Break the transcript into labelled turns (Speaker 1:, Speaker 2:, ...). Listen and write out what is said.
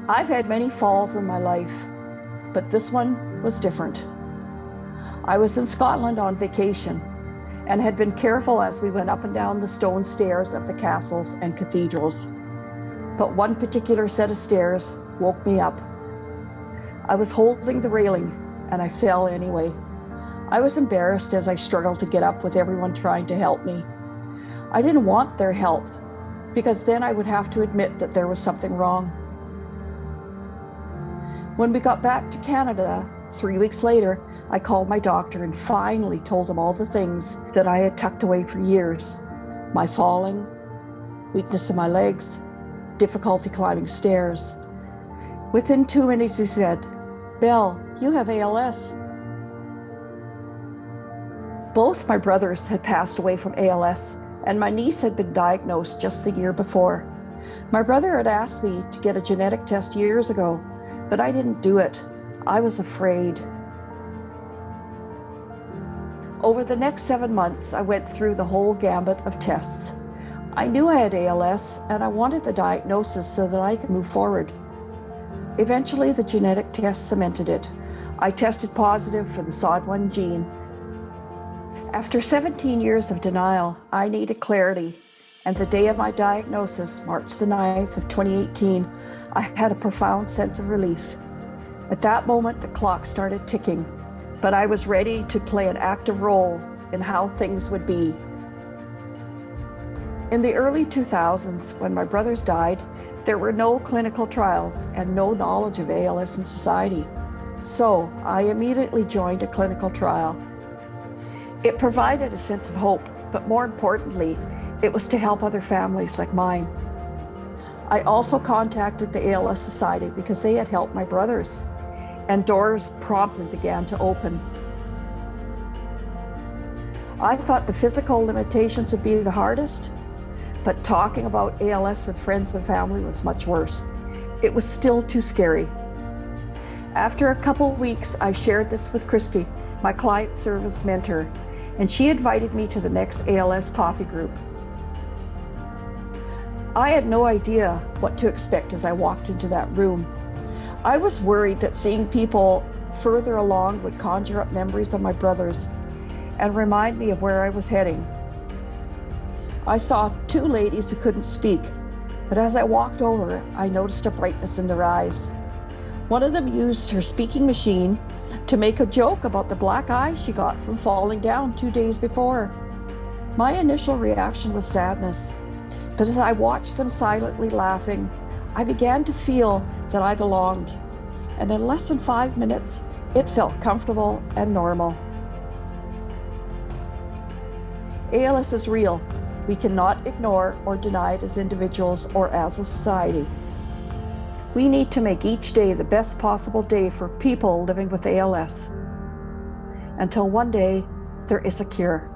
Speaker 1: I've had many falls in my life, but this one was different. I was in Scotland on vacation and had been careful as we went up and down the stone stairs of the castles and cathedrals. But one particular set of stairs woke me up. I was holding the railing and I fell anyway. I was embarrassed as I struggled to get up with everyone trying to help me. I didn't want their help because then I would have to admit that there was something wrong. When we got back to Canada, 3 weeks later, I called my doctor and finally told him all the things that I had tucked away for years. My falling, weakness in my legs, difficulty climbing stairs. Within 2 minutes, he said, "Belle, you have ALS." Both my brothers had passed away from ALS, and my niece had been diagnosed just the year before. My brother had asked me to get a genetic test years ago, but I didn't do it. I was afraid. Over the next 7 months, I went through the whole gambit of tests. I knew I had ALS, and I wanted the diagnosis so that I could move forward. Eventually, the genetic test cemented it. I tested positive for the SOD1 gene. After 17 years of denial, I needed clarity, and the day of my diagnosis, March the 9th of 2018, I had a profound sense of relief. At that moment, the clock started ticking, but I was ready to play an active role in how things would be. In the early 2000s, when my brothers died, there were no clinical trials and no knowledge of ALS in society. So I immediately joined a clinical trial. It provided a sense of hope, but more importantly, it was to help other families like mine. I also contacted the ALS Society because they had helped my brothers, and doors promptly began to open. I thought the physical limitations would be the hardest, but talking about ALS with friends and family was much worse. It was still too scary. After a couple weeks, I shared this with Christy, my client service mentor, and she invited me to the next ALS coffee group. I had no idea what to expect as I walked into that room. I was worried that seeing people further along would conjure up memories of my brothers and remind me of where I was heading. I saw two ladies who couldn't speak, but as I walked over, I noticed a brightness in their eyes. One of them used her speaking machine to make a joke about the black eye she got from falling down 2 days before. My initial reaction was sadness, but as I watched them silently laughing, I began to feel that I belonged, and in less than 5 minutes, it felt comfortable and normal. ALS is real. We cannot ignore or deny it as individuals or as a society. We need to make each day the best possible day for people living with ALS, until one day there is a cure.